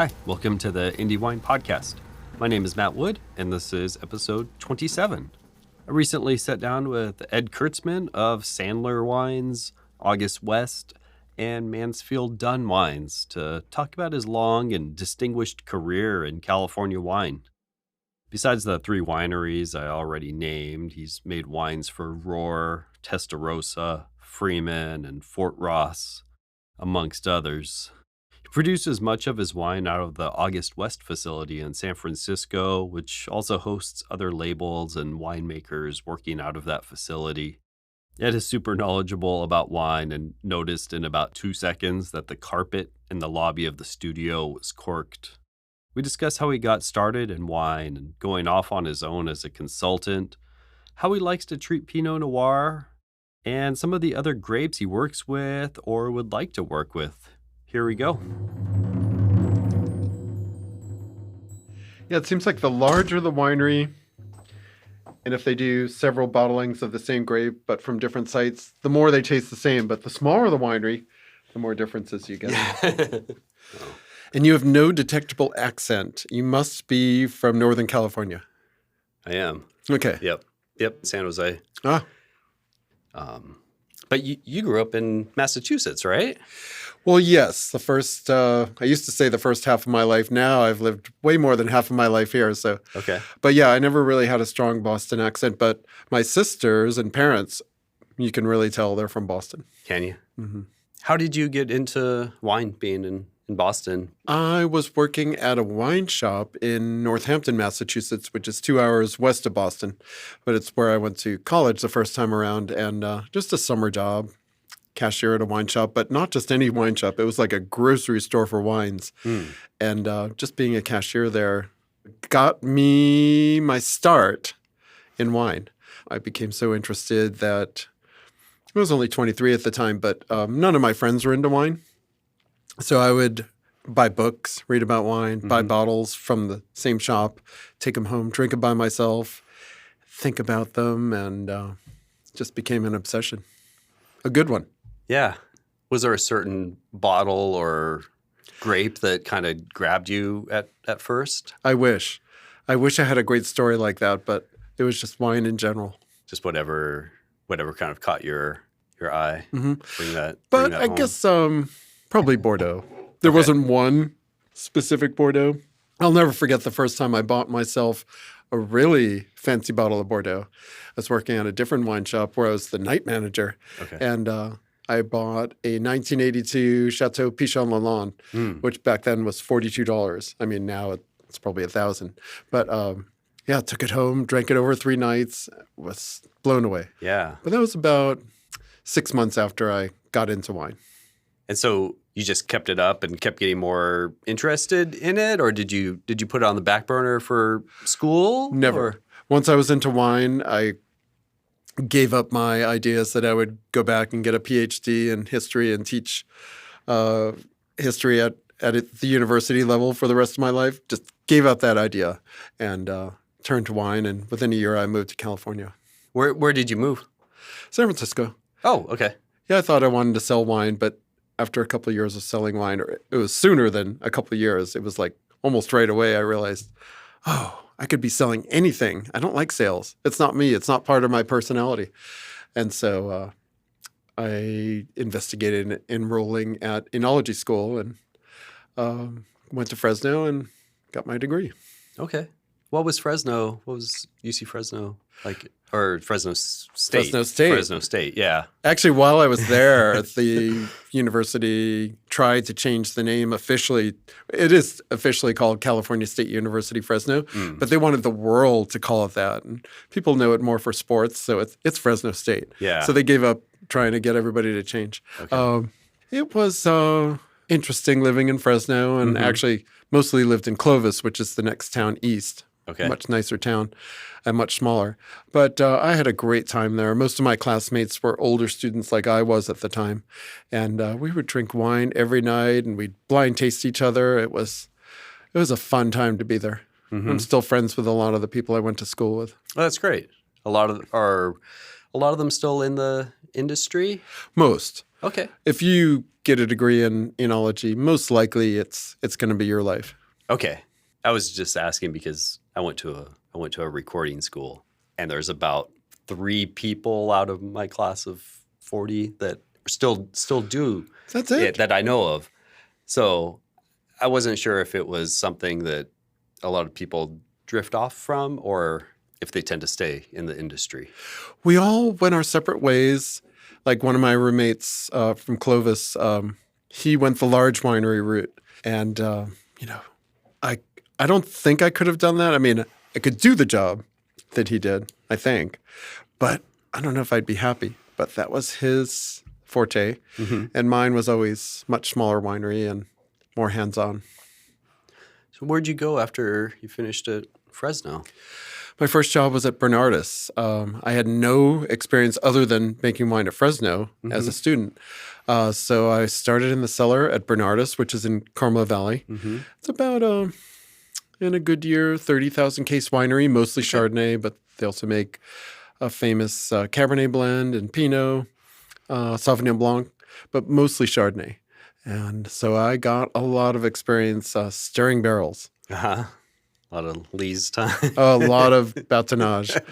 Hi, welcome to the Indie Wine Podcast. My name is Matt Wood, and this is episode 27. I recently sat down with Ed Kurtzman of Sandler Wines, West and Mansfield Dunne Wines to talk about his long and distinguished career in California wine. Besides the three wineries I already named, he's made wines for Rohr, Testarossa, Freeman, and Fort Ross, amongst others. He produces much of his wine out of the West facility in San Francisco, which also hosts other labels and winemakers working out of that facility. Ed is super knowledgeable about wine and noticed in about 2 seconds that the carpet in the lobby of the studio was corked. We discuss how he got started in wine and going off on his own as a consultant, how he likes to treat Pinot Noir, and some of the other grapes he works with or would like to work with. Here we go. Yeah, it seems like the larger the winery, and if they do several bottlings of the same grape but from different sites, the more they taste the same. But the smaller the winery, the more differences you get. And you have no detectable accent. You must be from Northern California. I am. Okay. Yep, San Jose. Ah. But you grew up in Massachusetts, right? Well, yes. I used to say the first half of my life. Now I've lived way more than half of my life here. So, okay. But yeah, I never really had a strong Boston accent. But my sisters and parents, you can really tell they're from Boston. Can you? Mm-hmm. How did you get into wine being in Boston? I was working at a wine shop in Northampton, Massachusetts, which is 2 hours west of Boston. But it's where I went to college the first time around, and just a summer job, cashier at a wine shop, but not just any wine shop. It was like a grocery store for wines. And just being a cashier there got me my start in wine. I became so interested that I was only 23 at the time, but none of my friends were into wine. So I would buy books, read about wine, buy bottles from the same shop, take them home, drink them by myself, think about them, and just became an obsession. A good one. Yeah. Was there a certain bottle or grape that kind of grabbed you at first? I wish. I had a great story like that, but it was just wine in general. Just whatever kind of caught your eye. Mm-hmm. Bring that I home. guess probably Bordeaux. There wasn't one specific Bordeaux. I'll never forget the first time I bought myself a really fancy bottle of Bordeaux. I was working at a different wine shop where I was the night manager. Okay. And I bought a 1982 Chateau Pichon Lalande, which back then was $42. I mean, now it's probably $1,000. But yeah, took it home, drank it over 3 nights, was blown away. Yeah. But that was about 6 months after I got into wine. And so you just kept it up and kept getting more interested in it, or did you put it on the back burner for school? Never. Or? Once I was into wine, I gave up my ideas that I would go back and get a PhD in history and teach history at the university level for the rest of my life. Just gave up that idea and turned to wine. And within a year, I moved to California. Where did you move? San Francisco. Oh, okay. Yeah, I thought I wanted to sell wine, but after a couple of years of selling wine, or it was sooner than a couple of years, it was like almost right away I realized, I could be selling anything. I don't like sales. It's not me. It's not part of my personality. And so I investigated enrolling at enology school and went to Fresno and got my degree. Okay. What was Fresno? What was UC Fresno like? Or Fresno State? Fresno State, yeah. Actually, while I was there, the university tried to change the name officially. It is officially called California State University Fresno, but they wanted the world to call it that. And people know it more for sports, so it's Fresno State. Yeah. So they gave up trying to get everybody to change. Okay. It was interesting living in Fresno, and actually mostly lived in Clovis, which is the next town east. Okay. Much nicer town and much smaller. But I had a great time there. Most of my classmates were older students like I was at the time. And we would drink wine every night and we'd blind taste each other. It was a fun time to be there. I'm still friends with a lot of the people I went to school with. Oh, that's great. A lot of them still in the industry? Most. Okay. If you get a degree in enology, most likely it's going to be your life. Okay. I was just asking because I went to a recording school, and there's about 3 people out of my class of 40 that still do That's it. that I know of. So I wasn't sure if it was something that a lot of people drift off from, or if they tend to stay in the industry. We all went our separate ways. Like one of my roommates from Clovis, he went the large winery route. And, I don't think I could have done that. I mean, I could do the job that he did, I think. But I don't know if I'd be happy. But that was his forte. Mm-hmm. And mine was always much smaller winery and more hands-on. So where'd you go after you finished at Fresno? My first job was at Bernardus. I had no experience other than making wine at Fresno as a student. So I started in the cellar at Bernardus, which is in Carmel Valley. Mm-hmm. It's about, in a good year, 30,000 case winery, mostly Chardonnay, but they also make a famous Cabernet blend and Pinot, Sauvignon Blanc, but mostly Chardonnay. And so I got a lot of experience stirring barrels. Uh-huh. A lot of Lee's time. A lot of bâtonnage,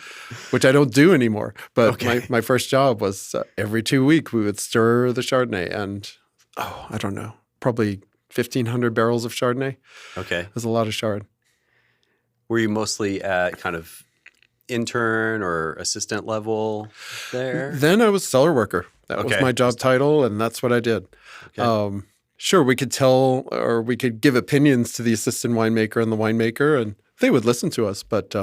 which I don't do anymore. But my first job was every 2 weeks we would stir the Chardonnay. And, I don't know, probably 1,500 barrels of Chardonnay. Okay. There's a lot of Chard. Were you mostly at kind of intern or assistant level there? Then I was cellar worker. That was my job title, and that's what I did. Okay. Sure, we could tell or we could give opinions to the assistant winemaker and the winemaker, and they would listen to us. But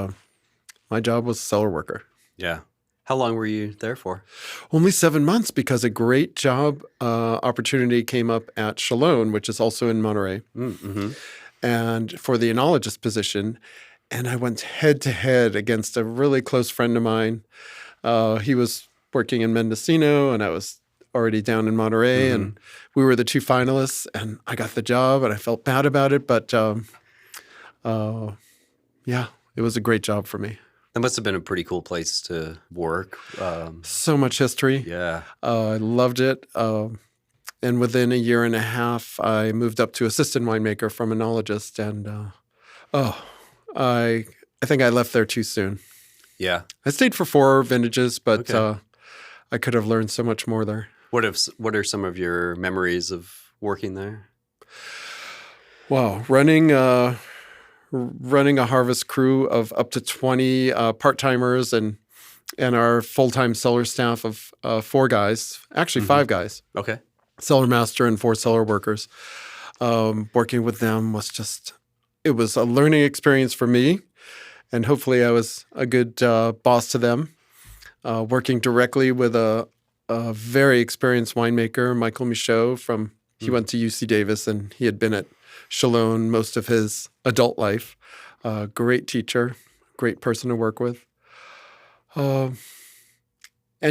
my job was cellar worker. Yeah. How long were you there for? Only 7 months, because a great job opportunity came up at Chalone, which is also in Monterey, and for the enologist position. And I went head-to-head against a really close friend of mine. He was working in Mendocino, and I was already down in Monterey, and we were the 2 finalists, and I got the job, and I felt bad about it, but it was a great job for me. That must have been a pretty cool place to work. So much history. Yeah. I loved it. And within a year and a half, I moved up to assistant winemaker from enologist, and I think I left there too soon. Yeah. I stayed for 4 vintages, but I could have learned so much more there. What are some of your memories of working there? Wow, running a harvest crew of up to 20 part-timers and our full-time cellar staff of 4 guys, actually 5 guys. Okay. Cellar master and 4 cellar workers. Working with them was it was a learning experience for me, and hopefully I was a good boss to them. Working directly with a very experienced winemaker, Michael Michaud he went to UC Davis, and he had been at Chalone most of his adult life. Great teacher, great person to work with. And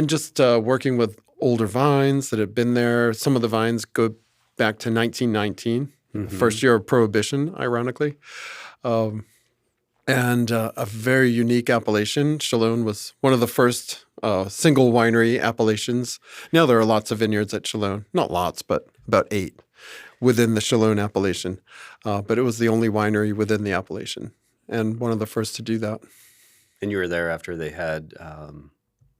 just working with older vines that had been there. Some of the vines go back to 1919, first year of Prohibition, ironically. And a very unique appellation. Chalone was one of the first single winery appellations. Now there are lots of vineyards at Chalone. Not lots, but about 8 within the Chalone appellation. But it was the only winery within the appellation, and one of the first to do that. And you were there after they had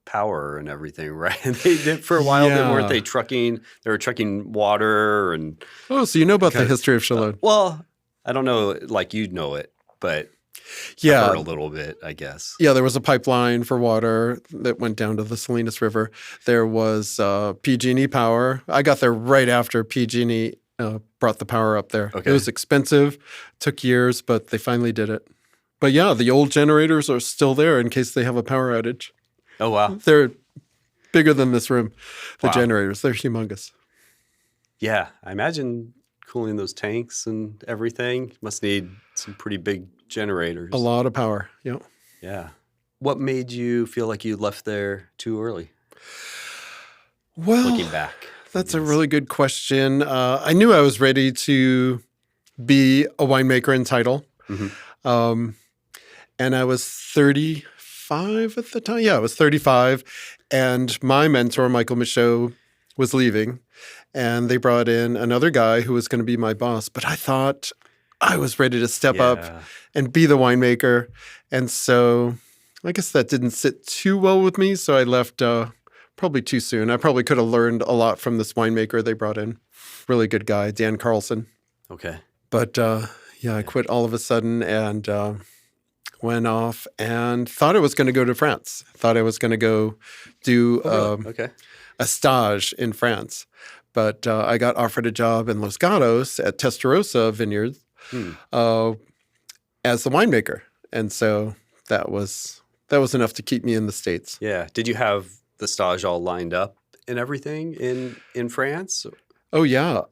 power and everything, right? They did for a while. Weren't they trucking? They were trucking water and. Oh, so you know about the history of Chalone? Well, I don't know, like you know it, but I've heard a little bit, I guess. Yeah, there was a pipeline for water that went down to the Salinas River. There was PG&E power. I got there right after PG&E brought the power up there. Okay. It was expensive, took years, but they finally did it. But yeah, the old generators are still there in case they have a power outage. Oh, wow. They're bigger than this room, the generators. They're humongous. Yeah, I imagine cooling those tanks and everything must need some pretty big generators. A lot of power, yeah. Yeah. What made you feel like you left there too early? Well, looking back. That's a really good question. I knew I was ready to be a winemaker in title. And I was 35 at the time. Yeah, I was 35. And my mentor, Michael Michaud, was leaving, and they brought in another guy who was going to be my boss. But I thought I was ready to step up and be the winemaker. And so I guess that didn't sit too well with me. So I left probably too soon. I probably could have learned a lot from this winemaker they brought in. Really good guy, Dan Carlson. Okay. But I quit all of a sudden and went off and thought I was going to go to France. Thought I was going to go do a stage in France. But I got offered a job in Los Gatos at Testarossa Vineyard as the winemaker. And so that was enough to keep me in the States. Yeah. Did you have the stage all lined up and everything in France? Oh, yeah.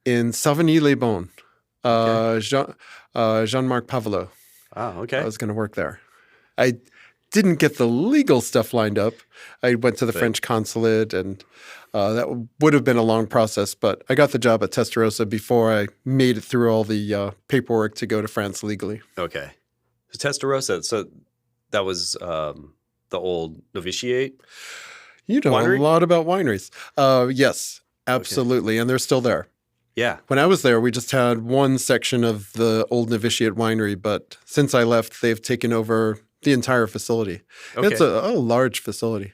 In Savigny-les-Bains. Jean-Marc Pavelot. Oh, okay. I was going to work there. I didn't get the legal stuff lined up. I went to the French consulate, and that would have been a long process. But I got the job at Testarossa before I made it through all the paperwork to go to France legally. Okay. So Testarossa, so that was the old novitiate? You know winery? A lot about wineries. Yes, absolutely. Okay. And they're still there. Yeah. When I was there, we just had one section of the old novitiate winery, but since I left, they've taken over the entire facility. Okay. It's a large facility.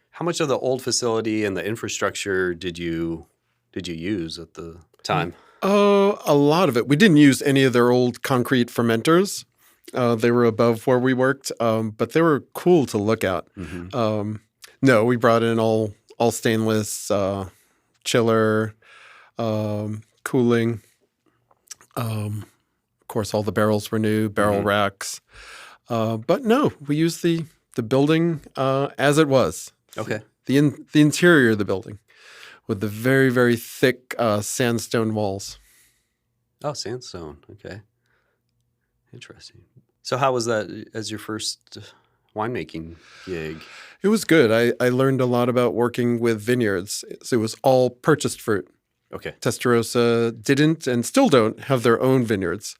How much of the old facility and the infrastructure did you use at the time? A lot of it. We didn't use any of their old concrete fermenters. They were above where we worked, but they were cool to look at. Mm-hmm. No, we brought in all stainless, chiller, cooling. Of course, all the barrels were new, barrel racks. But no, we used the building as it was. Okay. The interior of the building with the very, very thick sandstone walls. Oh, sandstone. Okay. Interesting. So how was that as your first winemaking gig? It was good. I learned a lot about working with vineyards. So it was all purchased fruit. Okay. Testarossa didn't and still don't have their own vineyards.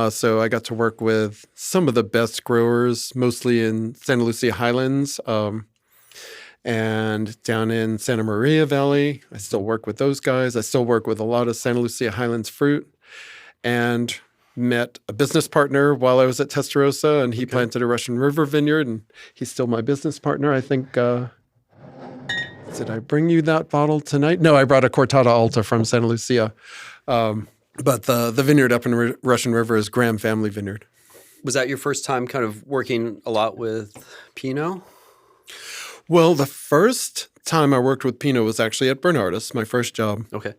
So I got to work with some of the best growers, mostly in Santa Lucia Highlands and down in Santa Maria Valley. I still work with those guys. I still work with a lot of Santa Lucia Highlands fruit, and met a business partner while I was at Testarossa, and he planted a Russian River vineyard, and he's still my business partner. I think, did I bring you that bottle tonight? No, I brought a Cortada Alta from Santa Lucia. But the vineyard up in Russian River is Graham Family Vineyard. Was that your first time kind of working a lot with Pinot? Well, the first time I worked with Pinot was actually at Bernardus, my first job. Okay.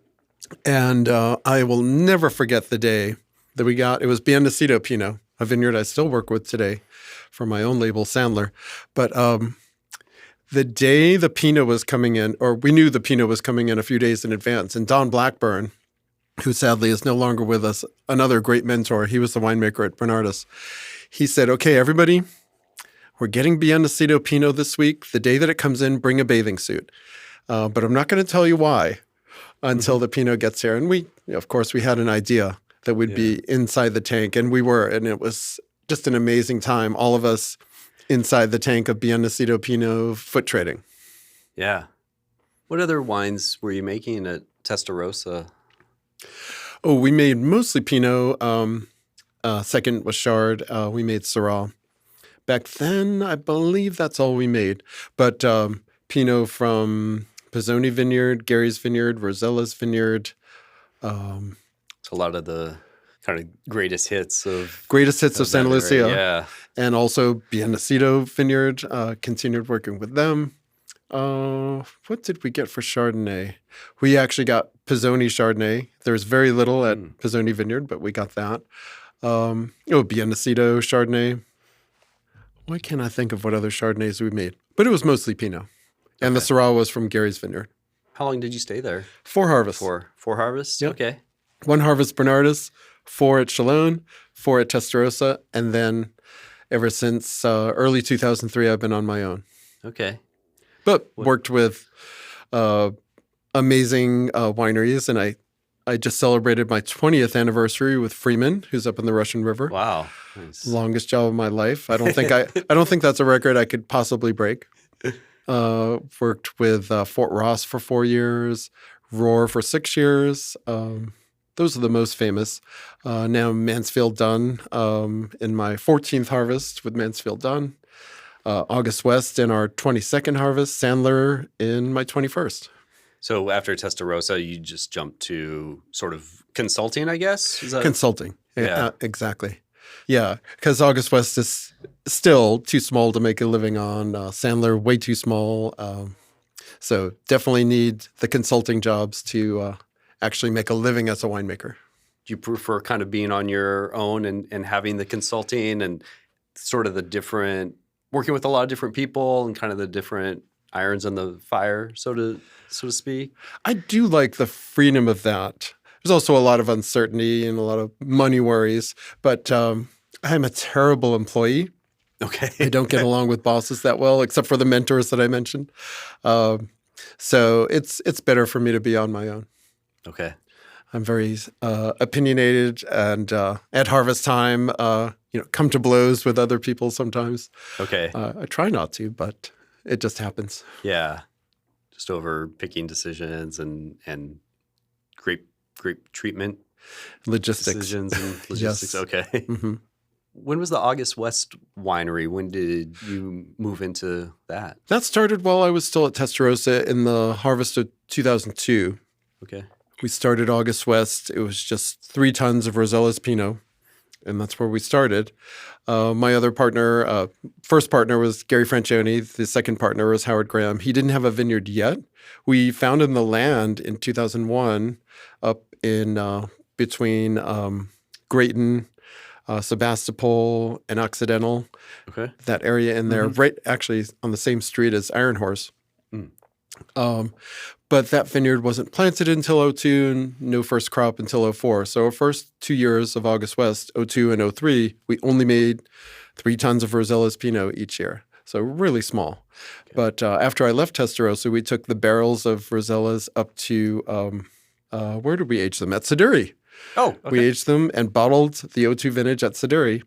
And I will never forget the day that we got, it was Biennacido Pinot, a vineyard I still work with today for my own label, Sandler. But the day the Pinot was coming in, or we knew the Pinot was coming in a few days in advance, and Don Blackburn, who sadly is no longer with us, another great mentor, he was the winemaker at Bernardus, he said, okay, everybody, we're getting Biennacido Pinot this week. The day that it comes in, bring a bathing suit. But I'm not going to tell you why until the Pinot gets here. And we, of course, we had an idea that we'd be inside the tank, and we were, and it was just an amazing time, all of us inside the tank of Biennacido Pinot foot trading. Yeah. What other wines were you making at Testarossa? Oh, we made mostly Pinot. Second was Chard. We made Syrah. Back then, I believe that's all we made. But Pinot from Pizzoni Vineyard, Gary's Vineyard, Rosella's Vineyard. It's a lot of the kind of greatest hits of Santa Lucia. Right? Yeah. And also Biennacido Vineyard, continued working with them. What did we get for Chardonnay? We actually got Pizzoni Chardonnay. There's very little at Pizzoni Vineyard, but we got that. Biennacido Chardonnay. Why can't I think of what other Chardonnays we made? But it was mostly Pinot. And the Syrah was from Gary's Vineyard. How long did you stay there? 4 harvests. Four harvests? Yep. Okay. 1 harvest Bernardus, 4 at Chalone, 4 at Testarossa, and then ever since early 2003, I've been on my own. Okay. But worked with amazing wineries, and I just celebrated my 20th anniversary with Freeman, who's up in the Russian River. Wow. Nice. Longest job of my life. I don't think that's a record I could possibly break. Worked with Fort Ross for 4 years, Roar for 6 years. Those are the most famous. Now Mansfield Dunne in my 14th harvest with Mansfield Dunne. August West in our 22nd harvest. Sandler in my 21st. So after Testarossa, you just jumped to sort of consulting, I guess? Is that... Consulting. Yeah. Exactly. Yeah, because August West is still too small to make a living on. Sandler, way too small. So definitely need the consulting jobs to actually make a living as a winemaker. Do you prefer kind of being on your own and having the consulting and sort of the different, working with a lot of different people and kind of the different irons in the fire, so to speak? I do like the freedom of that. There's also a lot of uncertainty and a lot of money worries, but I'm a terrible employee. Okay. I don't get along with bosses that well, except for the mentors that I mentioned. So it's better for me to be on my own. Okay. I'm very opinionated, and at harvest time, come to blows with other people sometimes. Okay. I try not to, but it just happens. Yeah. Just over picking decisions and grape treatment. Logistics. Decisions and logistics. Yes. Okay. Mm-hmm. When was the August West winery? When did you move into that? That started while I was still at Testarossa in the harvest of 2002. Okay. We started August West. It was just 3 tons of Rosella's Pinot, and that's where we started. My other partner, first partner was Gary Francioni. The second partner was Howard Graham. He didn't have a vineyard yet. We found in the land in 2001 up in between Grayton, Sebastopol, and Occidental. Okay. That area in there, right actually on the same street as Iron Horse. But that vineyard wasn't planted until 02 and no first crop until 04. So our first 2 years of August West, 02 and 03, we only made 3 tons of Rosella's Pinot each year. So really small. Okay. But after I left Testarossa, we took the barrels of Rosella's up to, where did we age them? At Siduri. Oh, okay. We aged them and bottled the 02 vintage at Siduri.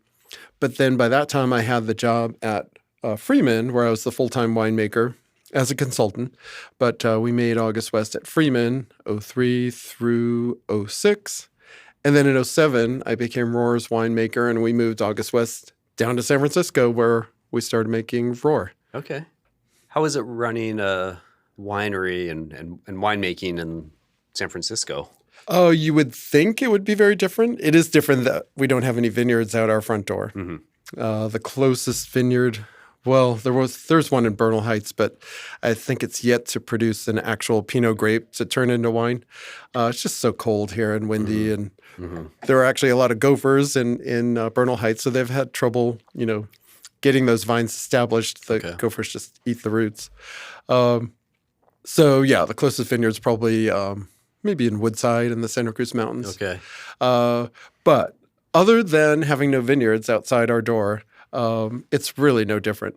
But then by that time, I had the job at Freeman, where I was the full-time winemaker as a consultant. But we made August West at Freeman, 03 through 06. And then in 07, I became Roar's winemaker, and we moved August West down to San Francisco, where we started making Roar. Okay. How is it running a winery and winemaking in San Francisco? Oh, you would think it would be very different. It is different that we don't have any vineyards out our front door. Mm-hmm. The closest vineyard, well, there's one in Bernal Heights, but I think it's yet to produce an actual Pinot grape to turn into wine. It's just so cold here and windy, and there are actually a lot of gophers in Bernal Heights, so they've had trouble, getting those vines established. The gophers just eat the roots. So yeah, the closest vineyard's probably maybe in Woodside in the Santa Cruz Mountains. Okay. But other than having no vineyards outside our door, it's really no different.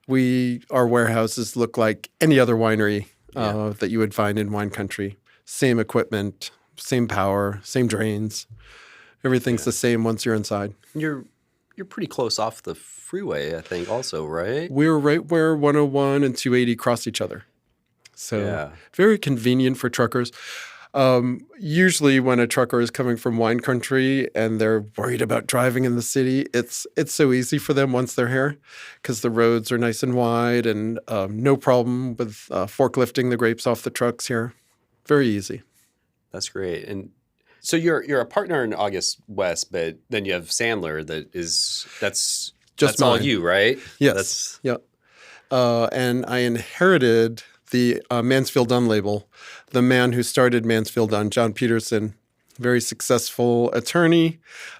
Our warehouses look like any other winery that you would find in wine country. Same equipment, same power, same drains. Everything's the same once you're inside. You're pretty close off the freeway, I think, also, right? We're right where 101 and 280 cross each other. So very convenient for truckers. Usually when a trucker is coming from wine country and they're worried about driving in the city, it's so easy for them once they're here because the roads are nice and wide and no problem with forklifting the grapes off the trucks here. Very easy. That's great. And so you're a partner in August West, but then you have Sandler that's all you, right? Yes. And I inherited the Mansfield Dunne label. The man who started Mansfield Dunne, John Peterson, very successful attorney,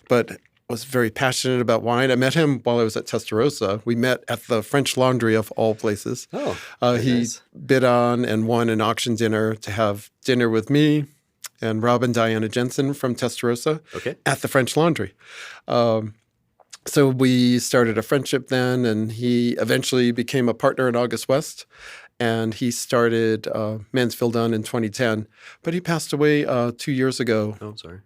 but was very passionate about wine. I met him while I was at Testarossa. We met at the French Laundry of all places. He bid on and won an auction dinner to have dinner with me and Rob and Diana Jensen from Testarossa at the French Laundry. So we started a friendship then, and he eventually became a partner in August West. And he started Mansfield Dunne in 2010. But he passed away 2 years ago. Oh, sorry.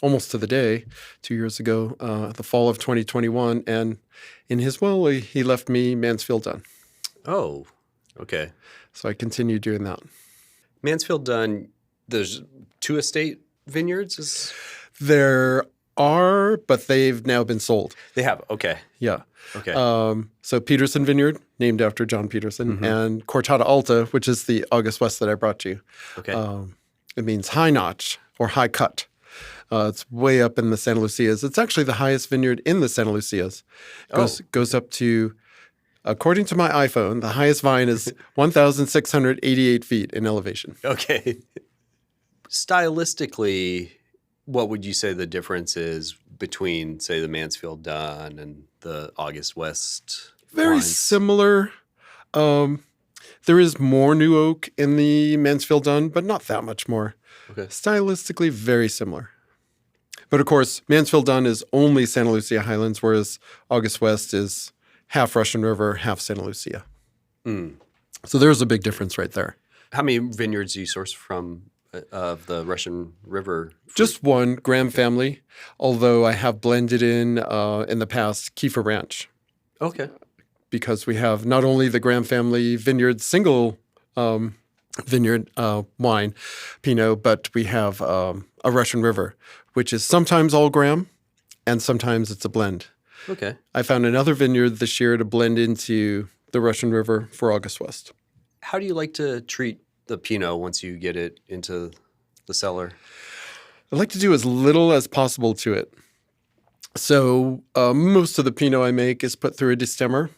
Almost to the day, 2 years ago, the fall of 2021. And in his will, he left me Mansfield Dunne. Oh, Okay. So I continue doing that. Mansfield Dunne, there's 2 estate vineyards? There are, but they've now been sold. They have. Okay. Yeah. Okay. So Peterson Vineyard, named after John Peterson, and Cortada Alta, which is the August West that I brought you. Okay. It means high notch or high cut. It's way up in the Santa Lucias. It's actually the highest vineyard in the Santa Lucias. Goes up to, according to my iPhone, the highest vine is 1,688 feet in elevation. Okay. Stylistically, what would you say the difference is between, say, the Mansfield Dunne and the August West Very wines? similar. There is more new oak in the Mansfield Dunne, but not that much more. Okay. Stylistically, very similar. But of course, Mansfield Dunne is only Santa Lucia Highlands, whereas August West is half Russian River, half Santa Lucia. So there's a big difference right there. How many vineyards do you source from of the Russian River? Just one, Graham family, although I have blended in the past Kiefer Ranch. Okay. Because we have not only the Graham family vineyard single vineyard wine, Pinot, but we have a Russian River, which is sometimes all Graham and sometimes it's a blend. Okay. I found another vineyard this year to blend into the Russian River for August West. How do you like to treat the Pinot once you get it into the cellar? I like to do as little as possible to it. So most of the Pinot I make is put through a destemmer,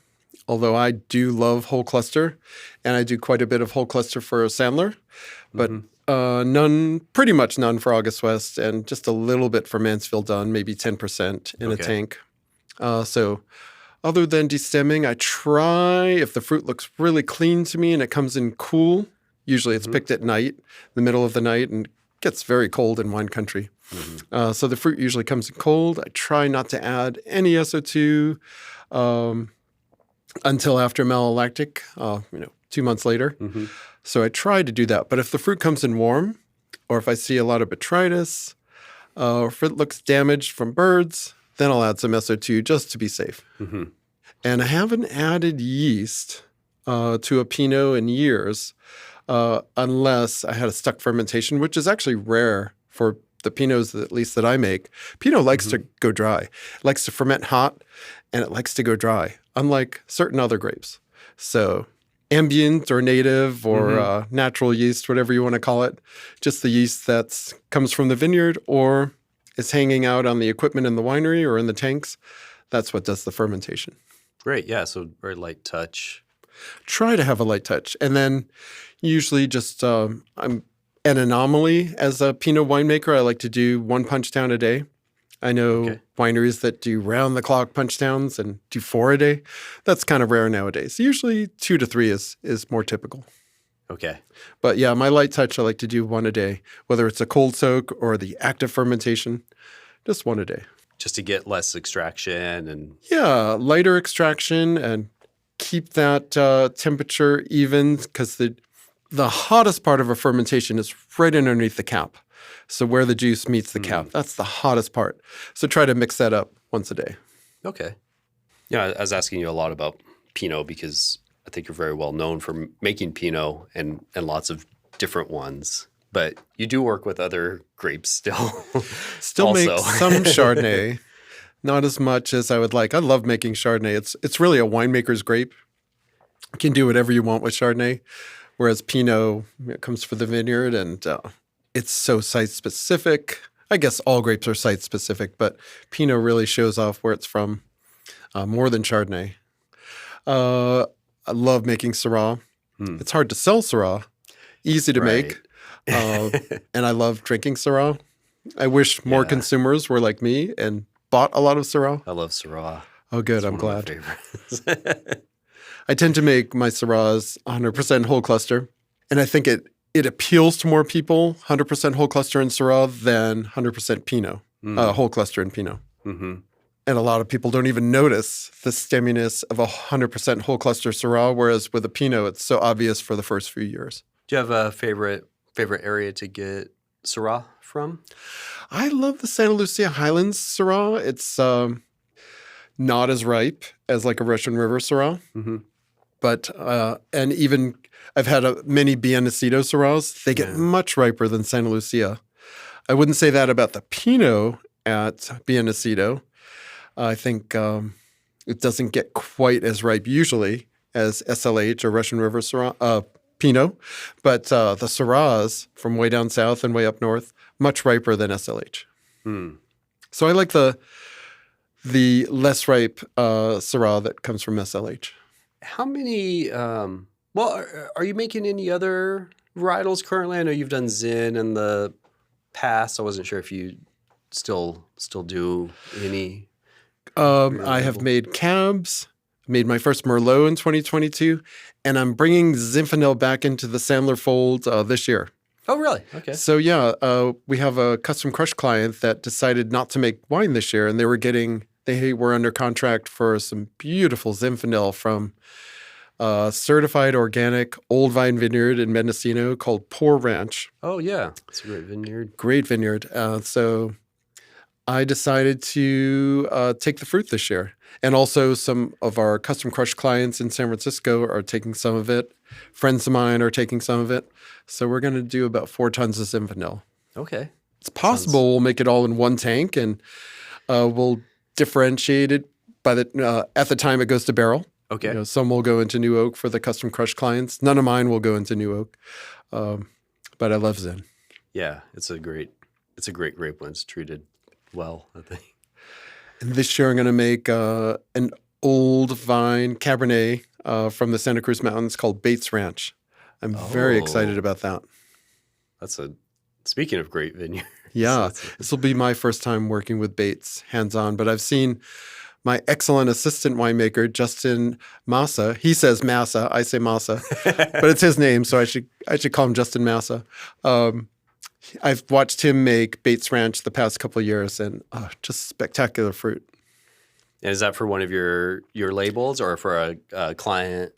although I do love whole cluster, and I do quite a bit of whole cluster for Sandler, but pretty much none for August West, and just a little bit for Mansfield Dunne, maybe 10% in a tank. So other than destemming, I try, if the fruit looks really clean to me and it comes in cool, usually it's picked at night, the middle of the night, and it gets very cold in wine country. So the fruit usually comes in cold. I try not to add any SO2 until after malolactic, 2 months later. So I try to do that. But if the fruit comes in warm, or if I see a lot of botrytis, or if it looks damaged from birds, then I'll add some SO2 just to be safe. And I haven't added yeast to a Pinot in years unless I had a stuck fermentation, which is actually rare for the Pinots, at least that I make. Pinot likes to go dry. It likes to ferment hot, and it likes to go dry, unlike certain other grapes. So ambient or native or natural yeast, whatever you want to call it, just the yeast that comes from the vineyard or is hanging out on the equipment in the winery or in the tanks, that's what does the fermentation. Great. Yeah. So very light touch. Try to have a light touch. And then usually just I'm an anomaly as a Pinot winemaker. I like to do 1 punch down a day. I know wineries that do round-the-clock punch downs and do 4 a day. That's kind of rare nowadays. Usually 2 to 3 is more typical. Okay. But yeah, my light touch, I like to do 1 a day, whether it's a cold soak or the active fermentation, just 1 a day. Just to get less extraction and... Yeah, lighter extraction and keep that temperature even because the hottest part of a fermentation is right underneath the cap. So where the juice meets the cap, that's the hottest part. So try to mix that up once a day. Okay. Yeah, I was asking you a lot about Pinot because I think you're very well known for making Pinot and lots of different ones. But you do work with other grapes still. Still also. make some Chardonnay, not as much as I would like. I love making Chardonnay. It's really a winemaker's grape. You can do whatever you want with Chardonnay, whereas Pinot comes for the vineyard and it's so site-specific. I guess all grapes are site-specific, but Pinot really shows off where it's from more than Chardonnay. I love making Syrah. It's hard to sell Syrah, easy to make, and I love drinking Syrah. I wish more consumers were like me and bought a lot of Syrah. I love Syrah. Oh, good. I'm It's one of my glad. favorites. I tend to make my Syrahs 100% whole cluster, and I think it appeals to more people, 100% whole cluster in Syrah than 100% Pinot, whole cluster in Pinot. And a lot of people don't even notice the stemminess of 100% whole cluster Syrah, whereas with a Pinot, it's so obvious for the first few years. Do you have a favorite area to get Syrah from? I love the Santa Lucia Highlands Syrah. It's not as ripe as like a Russian River Syrah. But and even I've had many Biennacido Syrahs. They get much riper than Santa Lucia. I wouldn't say that about the Pinot at Biennacido. I think it doesn't get quite as ripe usually as SLH or Russian River Syrah, Pinot, but the Syrahs from way down south and way up north, much riper than SLH. So I like the less ripe Syrah that comes from SLH. How many? Are you making any other varietals currently? I know you've done Zin in the past. I wasn't sure if you still do any. I have made cabs, made my first Merlot in 2022, and I'm bringing Zinfandel back into the Sandler fold this year. Oh, really? Okay. So we have a custom crush client that decided not to make wine this year, and they were under contract for some beautiful Zinfandel from certified organic old vine vineyard in Mendocino called Poor Ranch. Oh, yeah. It's a great vineyard. Great vineyard. So I decided to take the fruit this year. And also some of our custom crush clients in San Francisco are taking some of it. Friends of mine are taking some of it. So we're going to do about 4 tons of Zinfandel. Okay. It's possible we'll make it all in one tank, and we'll differentiate it at the time it goes to barrel. Okay. Some will go into New Oak for the custom crush clients. None of mine will go into New Oak, but I love Zin. Yeah, it's a great grape when it's treated well, I think. And this year I'm going to make an old vine Cabernet from the Santa Cruz Mountains called Bates Ranch. I'm very excited about that. Speaking of great vineyards. Yeah, this will be my first time working with Bates hands-on, but I've seen my excellent assistant winemaker, Justin Massa. He says Massa, I say Massa, but it's his name, so I should call him Justin Massa. I've watched him make Bates Ranch the past couple of years, and just spectacular fruit. And is that for one of your labels or for a client?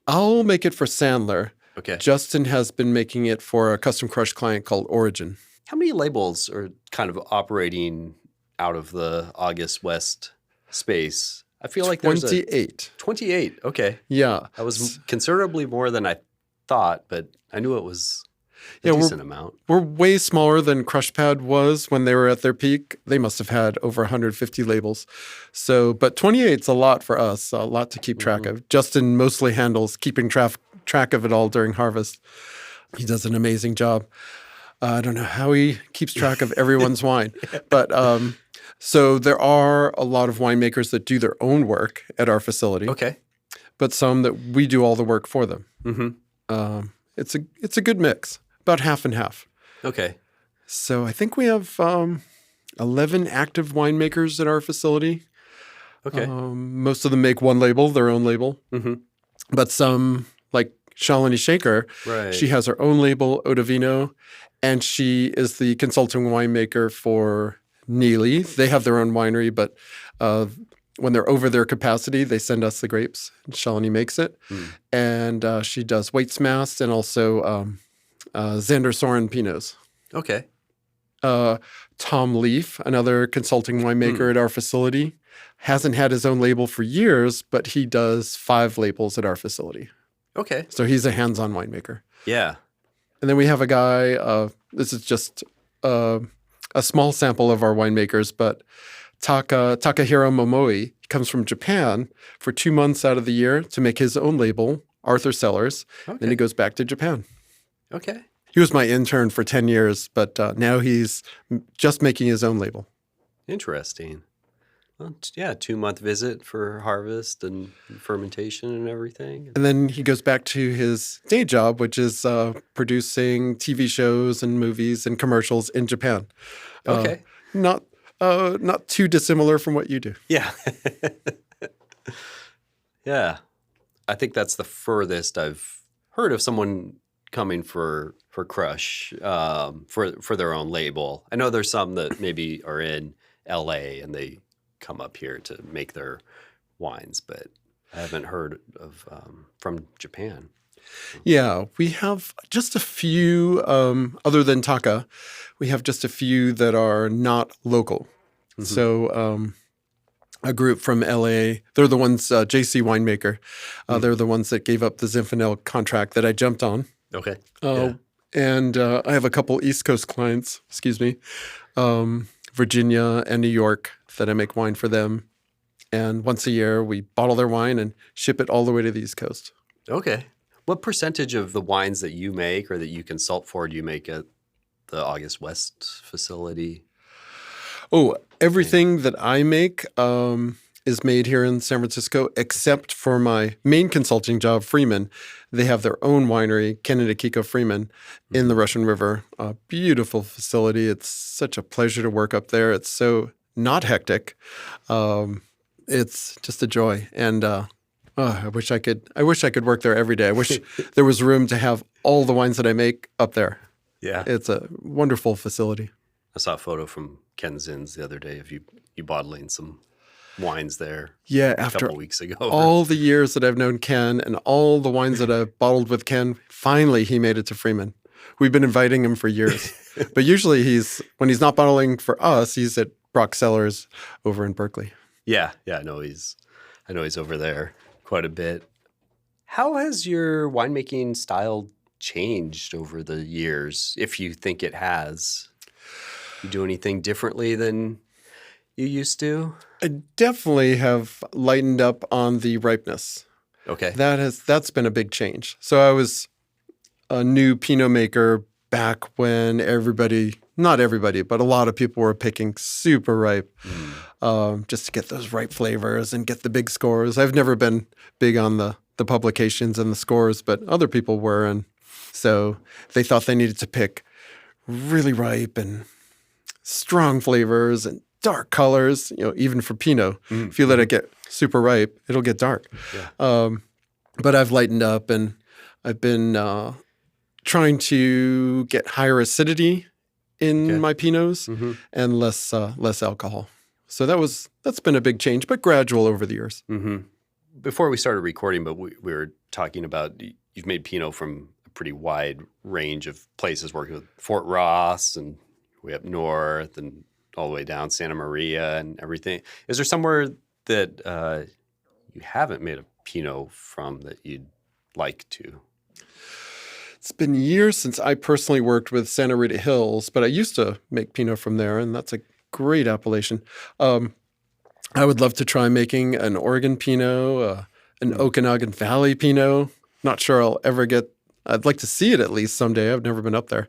I'll make it for Sandler. Okay. Justin has been making it for a custom crush client called Origin. How many labels are kind of operating out of the August West space? I feel like there's 28. 28, okay. Yeah. That was considerably more than I thought, but I knew it was a decent amount. We're way smaller than Crushpad was when they were at their peak. They must have had over 150 labels. So, but 28's a lot for us, a lot to keep track of. Justin mostly handles keeping track of it all during harvest. He does an amazing job. I don't know how he keeps track of everyone's wine, but so there are a lot of winemakers that do their own work at our facility. Okay, but some that we do all the work for them. Mm-hmm. It's a good mix, about half and half. Okay, so I think we have 11 active winemakers at our facility. Okay, most of them make one label, their own label, but some like Shalini Shaker, right. She has her own label, Odavino, and she is the consulting winemaker for Neely. They have their own winery, but when they're over their capacity, they send us the grapes. Shalini makes it. And she does Waits Mast and also Xander Soren Pinots. Okay. Tom Leaf, another consulting winemaker at our facility, hasn't had his own label for years, but he does 5 labels at our facility. Okay. So he's a hands-on winemaker. Yeah. And then we have a guy, this is just a small sample of our winemakers, but Takahiro Momoi, he comes from Japan for 2 months out of the year to make his own label, Arthur Cellars. Okay. Then he goes back to Japan. Okay. He was my intern for 10 years, but now he's just making his own label. Interesting. Well, yeah, 2-month visit for harvest and fermentation and everything. And then he goes back to his day job, which is producing TV shows and movies and commercials in Japan. Okay. Not too dissimilar from what you do. Yeah. Yeah. I think that's the furthest I've heard of someone coming for crush for their own label. I know there's some that maybe are in LA and they come up here to make their wines, but I haven't heard of from Japan. Yeah, we have just a few, other than Taka, we have just a few that are not local. So a group from LA. They're the ones, JC Winemaker. They're the ones that gave up the Zinfandel contract that I jumped on. Okay. And I have a couple East Coast clients, Virginia and New York, that I make wine for them. And once a year, we bottle their wine and ship it all the way to the East Coast. Okay. What percentage of the wines that you make or that you consult for do you make at the August West facility? Oh, everything that I make is made here in San Francisco, except for my main consulting job, Freeman. They have their own winery, Ken and Akiko Freeman, in the Russian River. A beautiful facility. It's such a pleasure to work up there. It's so not hectic. It's just a joy. And I wish I could work there every day. I wish there was room to have all the wines that I make up there. Yeah. It's a wonderful facility. I saw a photo from Ken Zinn's the other day of you bottling some wines there. Yeah, a after couple weeks ago. all the years that I've known Ken and all the wines that I've bottled with Ken, finally he made it to Freeman. We've been inviting him for years. But usually when he's not bottling for us, he's at Brock Cellars over in Berkeley. Yeah, I know he's over there quite a bit. How has your winemaking style changed over the years, if you think it has? You do anything differently than you used to? I definitely have lightened up on the ripeness. Okay. That's been a big change. So I was a new Pinot maker back when not everybody, but a lot of people were picking super ripe just to get those ripe flavors and get the big scores. I've never been big on the publications and the scores, but other people were. And so they thought they needed to pick really ripe and strong flavors and dark colors, even for Pinot. If you let it get super ripe, it'll get dark. Yeah. But I've lightened up and I've been trying to get higher acidity in my Pinots and less alcohol. So that's been a big change, but gradual over the years. Mm-hmm. Before we started recording, but we were talking about you've made Pinot from a pretty wide range of places, working with Fort Ross and way up north and all the way down Santa Maria and everything. Is there somewhere that you haven't made a Pinot from that you'd like to? It's been years since I personally worked with Santa Rita Hills, but I used to make Pinot from there, and that's a great appellation. I would love to try making an Oregon Pinot, an Okanagan Valley Pinot. Not sure I'll ever I'd like to see it at least someday. I've never been up there.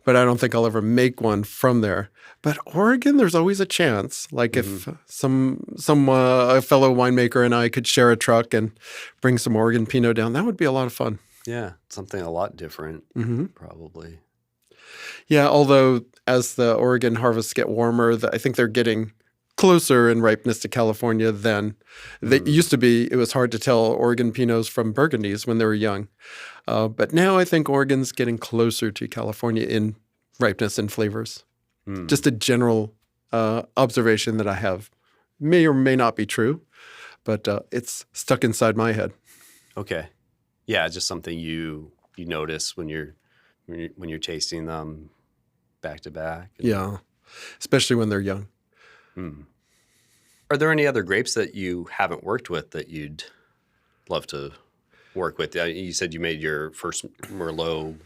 But I don't think I'll ever make one from there. But Oregon, there's always a chance. Like if a fellow winemaker and I could share a truck and bring some Oregon Pinot down, that would be a lot of fun. Yeah, something a lot different, probably. Yeah, although as the Oregon harvests get warmer, I think they're getting closer in ripeness to California than they used to be. It was hard to tell Oregon Pinots from Burgundies when they were young. But now I think Oregon's getting closer to California in ripeness and flavors. Just a general observation that I have. May or may not be true, but it's stuck inside my head. Okay. Yeah, just something you notice when you're tasting them back to back. Yeah, especially when they're young. Are there any other grapes that you haven't worked with that you'd love to work with? You said you made your first Merlot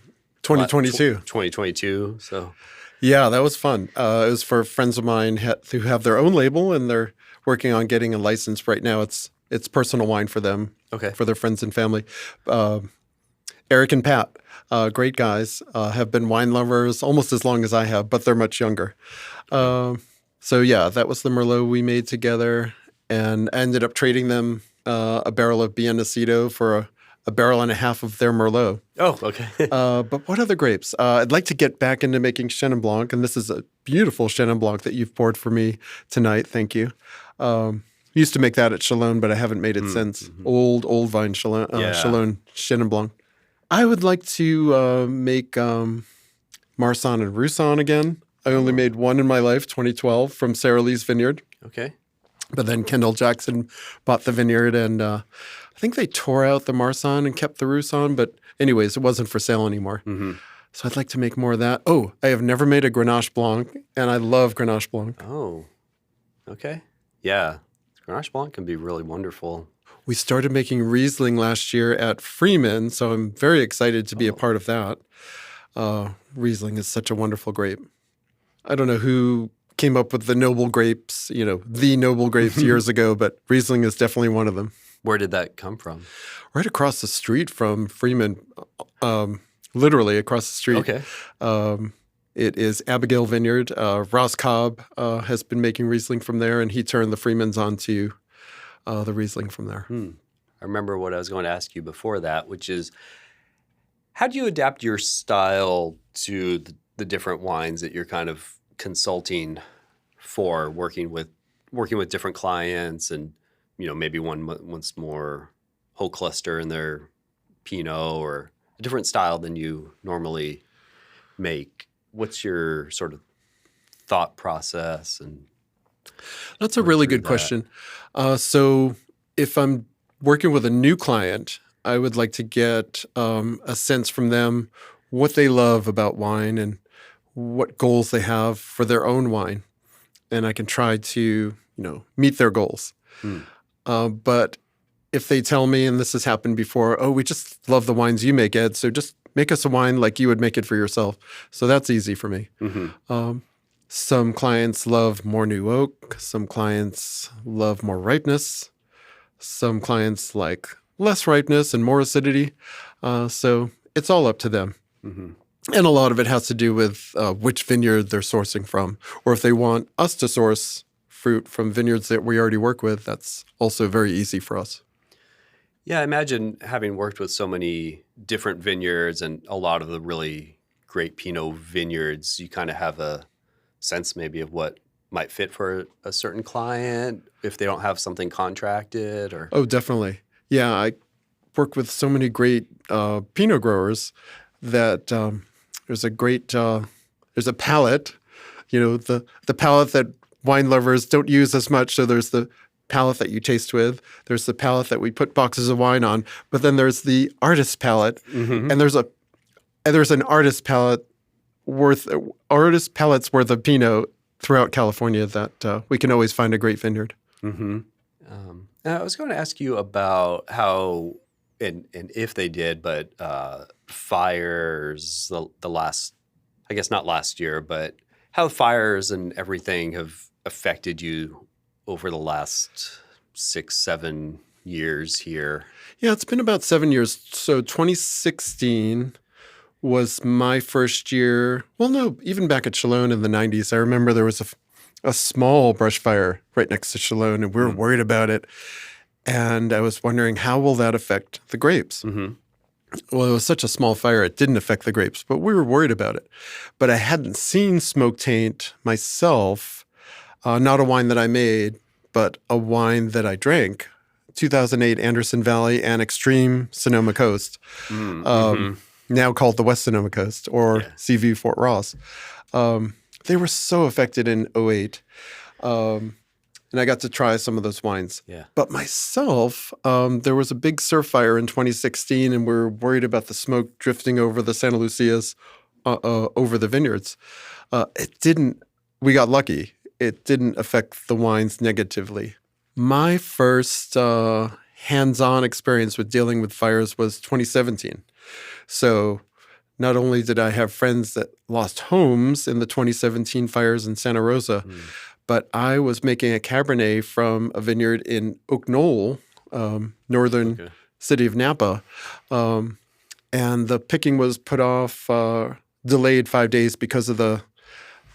2022. 2022, so. Yeah, that was fun. It was for friends of mine who have their own label, and they're working on getting a license right now. It's personal wine for them, for their friends and family. Eric and Pat, great guys, have been wine lovers almost as long as I have, but they're much younger. So yeah, that was the Merlot we made together, and I ended up trading them a barrel of Biennacido for a barrel and a half of their Merlot. Oh, okay. But what other grapes? I'd like to get back into making Chenin Blanc, and this is a beautiful Chenin Blanc that you've poured for me tonight. Thank you. Used to make that at Chalone, but I haven't made it since. Old vine Chalone Chenin Blanc. I would like to make Marsanne and Roussanne again. I only made one in my life, 2012, from Sarah Lee's vineyard. Okay. But then Kendall Jackson bought the vineyard, and I think they tore out the Marsanne and kept the Roussanne. But anyways, it wasn't for sale anymore. So I'd like to make more of that. Oh, I have never made a Grenache Blanc, and I love Grenache Blanc. Oh, okay. Yeah. Grenache Blanc can be really wonderful. We started making Riesling last year at Freeman, so I'm very excited to be a part of that. Riesling is such a wonderful grape. I don't know who came up with the noble grapes, the noble grapes years ago, but Riesling is definitely one of them. Where did that come from? Right across the street from Freeman, literally across the street. Okay. It is Abigail Vineyard. Ross Cobb has been making Riesling from there, and he turned the Freemans onto the Riesling from there. I remember what I was going to ask you before that, which is, how do you adapt your style to the different wines that you're kind of consulting for, working with different clients, and maybe one wants more whole cluster in their Pinot or a different style than you normally make? What's your sort of thought process? And that's a really good question. So if I'm working with a new client, I would like to get a sense from them what they love about wine and what goals they have for their own wine. And I can try to, meet their goals. But if they tell me, and this has happened before, we just love the wines you make, Ed, so just make us a wine like you would make it for yourself. So that's easy for me. Some clients love more new oak. Some clients love more ripeness. Some clients like less ripeness and more acidity. So it's all up to them. And a lot of it has to do with which vineyard they're sourcing from. Or if they want us to source fruit from vineyards that we already work with, that's also very easy for us. Yeah, I imagine, having worked with so many different vineyards and a lot of the really great Pinot vineyards, you kind of have a sense maybe of what might fit for a certain client if they don't have something contracted. Or Oh, definitely. Yeah, I work with so many great Pinot growers that there's a palette, the palette that wine lovers don't use as much. So there's the palette that you taste with. There's the palette that we put boxes of wine on. But then there's the artist palette, and there's an artist palettes worth of Pinot throughout California that we can always find a great vineyard. I was going to ask you about how, and if they did, but fires the last, I guess not last year, but how fires and everything have affected you over the last 6-7 years here. Yeah, it's been about 7 years. So 2016 was my first year. Well, no, even back at Chalone in the 90s, I remember there was a small brush fire right next to Chalone, and we were worried about it. And I was wondering, how will that affect the grapes? Well, it was such a small fire, it didn't affect the grapes, but we were worried about it. But I hadn't seen smoke taint myself, not a wine that I made, but a wine that I drank, 2008 Anderson Valley and Extreme Sonoma Coast, now called the West Sonoma Coast, or CV Fort Ross. They were so affected in 2008. And I got to try some of those wines. But myself, there was a big surf fire in 2016, and we were worried about the smoke drifting over the Santa Lucias, over the vineyards. We got lucky. It didn't affect the wines negatively. My first hands-on experience with dealing with fires was 2017. So not only did I have friends that lost homes in the 2017 fires in Santa Rosa, but I was making a Cabernet from a vineyard in Oak Knoll, northern city of Napa. And the picking was put off, delayed 5 days because of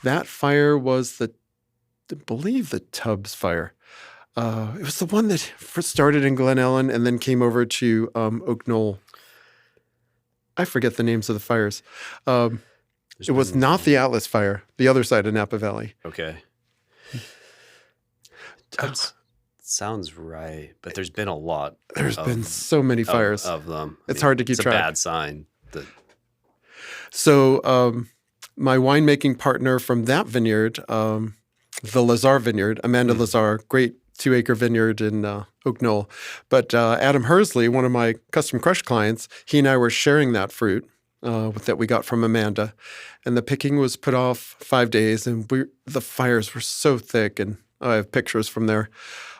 that fire was I believe the Tubbs fire. It was the one that first started in Glen Ellen and then came over to Oak Knoll. I forget the names of the fires. It was not the Atlas fire, the other side of Napa Valley. Okay. Tubbs sounds right, but there's been a lot. There's been so many fires of them. It's hard to keep track. It's a bad sign. So my winemaking partner from that vineyard, the Lazar Vineyard, Amanda Lazar, great 2-acre vineyard in Oak Knoll. But Adam Hersley, one of my custom crush clients, he and I were sharing that fruit that we got from Amanda. And the picking was put off 5 days, and the fires were so thick and I have pictures from there.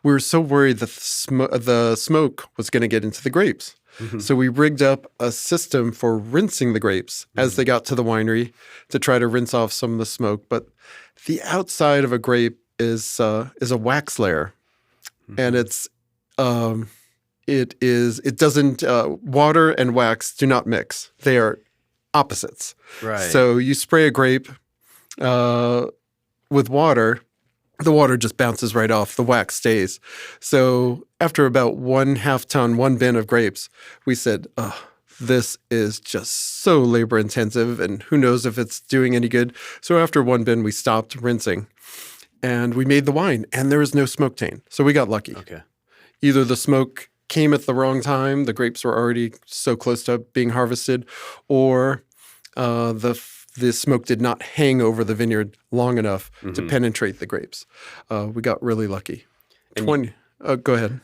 We were so worried that the smoke was going to get into the grapes. Mm-hmm. So we rigged up a system for rinsing the grapes as they got to the winery to try to rinse off some of the smoke. But the outside of a grape is a wax layer, and it doesn't water and wax do not mix. They are opposites. Right. So you spray a grape with water. The water just bounces right off. The wax stays. So after about 1/2 ton, 1 bin of grapes, we said, oh, this is just so labor intensive and who knows if it's doing any good. So after 1 bin, we stopped rinsing and we made the wine and there was no smoke taint. So we got lucky. Okay. Either the smoke came at the wrong time, the grapes were already so close to being harvested, or the smoke did not hang over the vineyard long enough to penetrate the grapes. We got really lucky. Go ahead.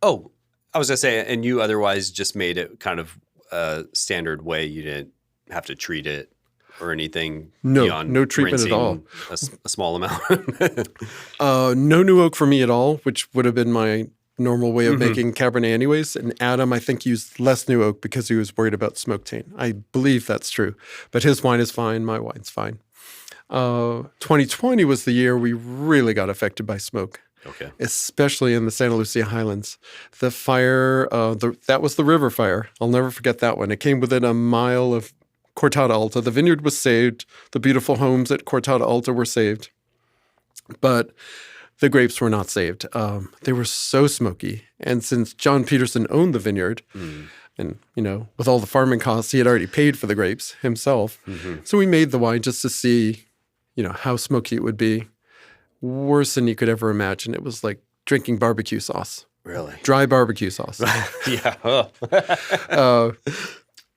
Oh, I was going to say, and you otherwise just made it kind of a standard way. You didn't have to treat it or anything beyond no treatment at all. A small amount. No new oak for me at all, which would have been my normal way of making Cabernet anyways. And Adam, I think, used less new oak because he was worried about smoke taint. I believe that's true. But his wine is fine. My wine's fine. 2020 was the year we really got affected by smoke. Okay. Especially in the Santa Lucia Highlands. The fire, that was the river fire. I'll never forget that one. It came within a mile of Cortada Alta. The vineyard was saved. The beautiful homes at Cortada Alta were saved. But the grapes were not saved. They were so smoky. And since John Peterson owned the vineyard, and, with all the farming costs, he had already paid for the grapes himself. So we made the wine just to see, how smoky it would be. Worse than you could ever imagine. It was like drinking barbecue sauce. Really? Dry barbecue sauce. Yeah.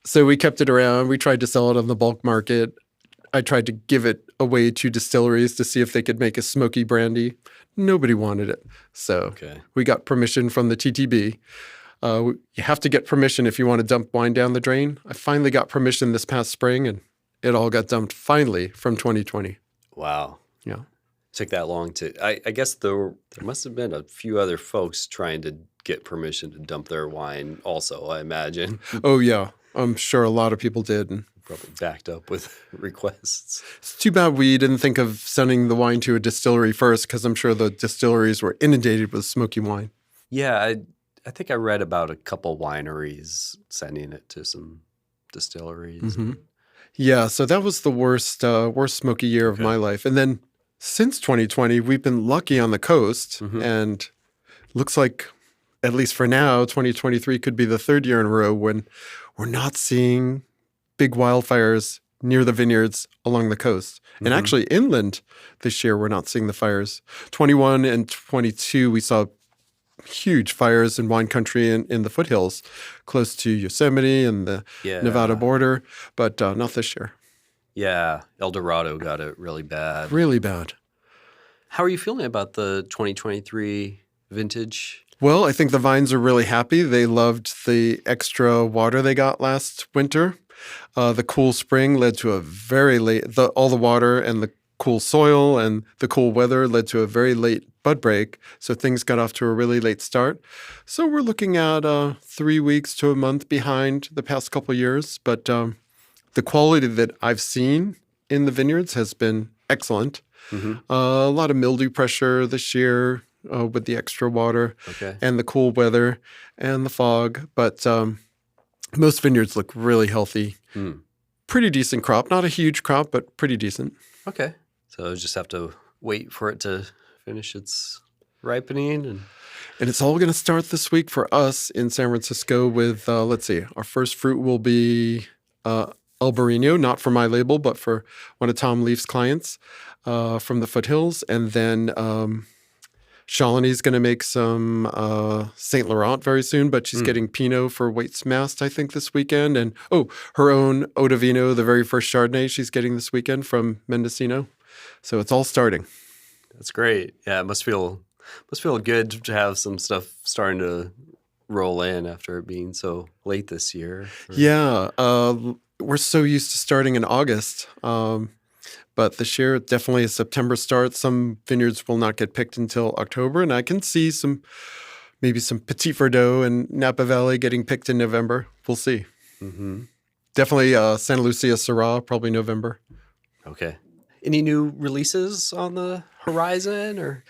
So we kept it around. We tried to sell it on the bulk market. I tried to give it away to distilleries to see if they could make a smoky brandy. Nobody wanted it. So we got permission from the TTB. You have to get permission if you want to dump wine down the drain. I finally got permission this past spring, and it all got dumped finally from 2020. Wow. Yeah. Took that long to I guess there must have been a few other folks trying to get permission to dump their wine also, I imagine. Oh, yeah. I'm sure a lot of people did. And probably backed up with requests. it's too bad we didn't think of sending the wine to a distillery first, because I'm sure the distilleries were inundated with smoky wine. Yeah, I think I read about a couple wineries sending it to some distilleries. Yeah, so that was the worst smoky year of my life. And then since 2020, we've been lucky on the coast, and looks like, at least for now, 2023 could be the 3rd year in a row when we're not seeing big wildfires near the vineyards along the coast. And actually inland this year, we're not seeing the fires. 21 and 22, we saw huge fires in wine country in the foothills close to Yosemite and the Nevada border, but not this year. Yeah, El Dorado got it really bad. Really bad. How are you feeling about the 2023 vintage? Well, I think the vines are really happy. They loved the extra water they got last winter. The cool spring led to a very late, all the water and the cool soil and the cool weather led to a very late bud break. So things got off to a really late start. So we're looking at 3 weeks to a month behind the past couple of years. But the quality that I've seen in the vineyards has been excellent. A lot of mildew pressure this year with the extra water and the cool weather and the fog. But most vineyards look really healthy. Pretty decent crop. Not a huge crop, but pretty decent. Okay. So just have to wait for it to finish its ripening. And it's all going to start this week for us in San Francisco with, let's see, our first fruit will be Albarino, not for my label, but for one of Tom Leaf's clients from the foothills. And then Shalini's going to make some St. Laurent very soon, but she's getting Pinot for Waits Mast, I think, this weekend. And, her own Eau de Vino, the very first Chardonnay she's getting this weekend from Mendocino. So it's all starting. That's great. Yeah, it must feel good to have some stuff starting to roll in after it being so late this year. Yeah. We're so used to starting in August. But this year, definitely a September start. Some vineyards will not get picked until October, and I can see maybe some Petit Verdot in Napa Valley getting picked in November. We'll see. Mm-hmm. Definitely Santa Lucia Syrah, probably November. Okay. Any new releases on the horizon or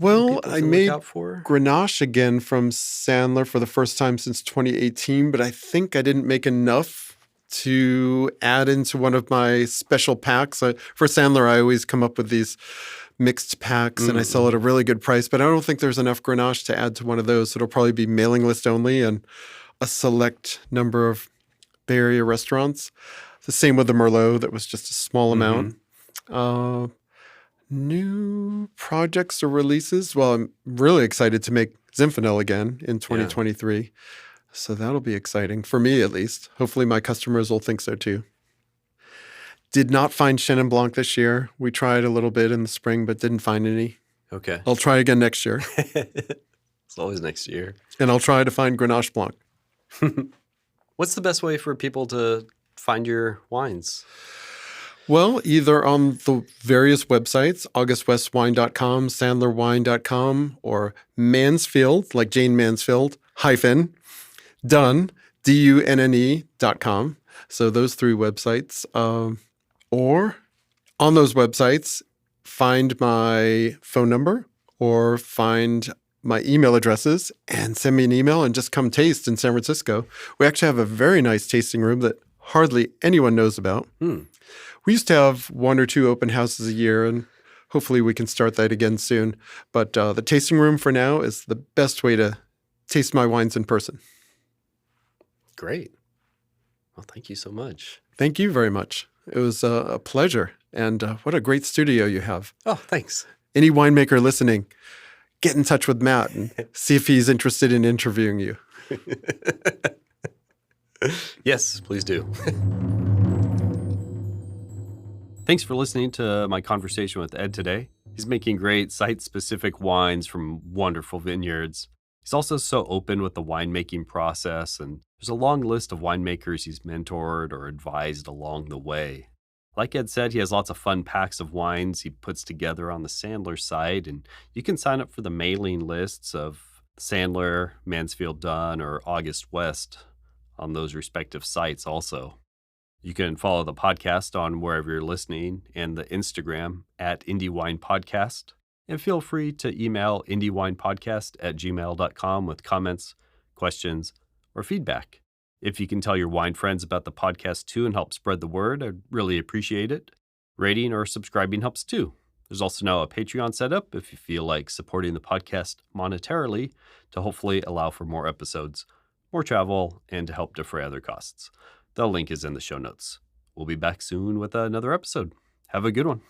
Well, people I to made look out for? Grenache again from Sandler for the first time since 2018, but I think I didn't make enough to add into one of my special packs. For Sandler, I always come up with these mixed packs and I sell at a really good price, but I don't think there's enough Grenache to add to one of those. So it'll probably be mailing list only and a select number of Bay Area restaurants. The same with the Merlot, that was just a small amount. New projects or releases. Well, I'm really excited to make Zinfandel again in 2023. So that'll be exciting for me, at least. Hopefully my customers will think so too. Did not find Chenin Blanc this year. We tried a little bit in the spring, but didn't find any. Okay. I'll try again next year. It's always next year. And I'll try to find Grenache Blanc. What's the best way for people to find your wines? Well, either on the various websites, augustwestwine.com, sandlerwine.com, or Mansfield, like Jane Mansfield, -Dunne, DUNNE.com. So those three websites. Or on those websites, find my phone number or find my email addresses and send me an email and just come taste in San Francisco. We actually have a very nice tasting room that hardly anyone knows about. We used to have 1 or 2 open houses a year, and hopefully we can start that again soon. But the tasting room for now is the best way to taste my wines in person. Great. Well, thank you so much. Thank you very much. It was a pleasure. And what a great studio you have. Oh, thanks. Any winemaker listening, get in touch with Matt and see if he's interested in interviewing you. Yes, please do. Thanks for listening to my conversation with Ed today. He's making great site-specific wines from wonderful vineyards. He's also so open with the winemaking process, and there's a long list of winemakers he's mentored or advised along the way. Like Ed said, he has lots of fun packs of wines he puts together on the Sandler site, and you can sign up for the mailing lists of Sandler, Mansfield Dunne, or August West on those respective sites also. You can follow the podcast on wherever you're listening and the Instagram at Indie Wine Podcast. And feel free to email indiewinepodcast@gmail.com with comments, questions, or feedback. If you can tell your wine friends about the podcast too and help spread the word, I'd really appreciate it. Rating or subscribing helps too. There's also now a Patreon setup if you feel like supporting the podcast monetarily to hopefully allow for more episodes, more travel, and to help defray other costs. The link is in the show notes. We'll be back soon with another episode. Have a good one.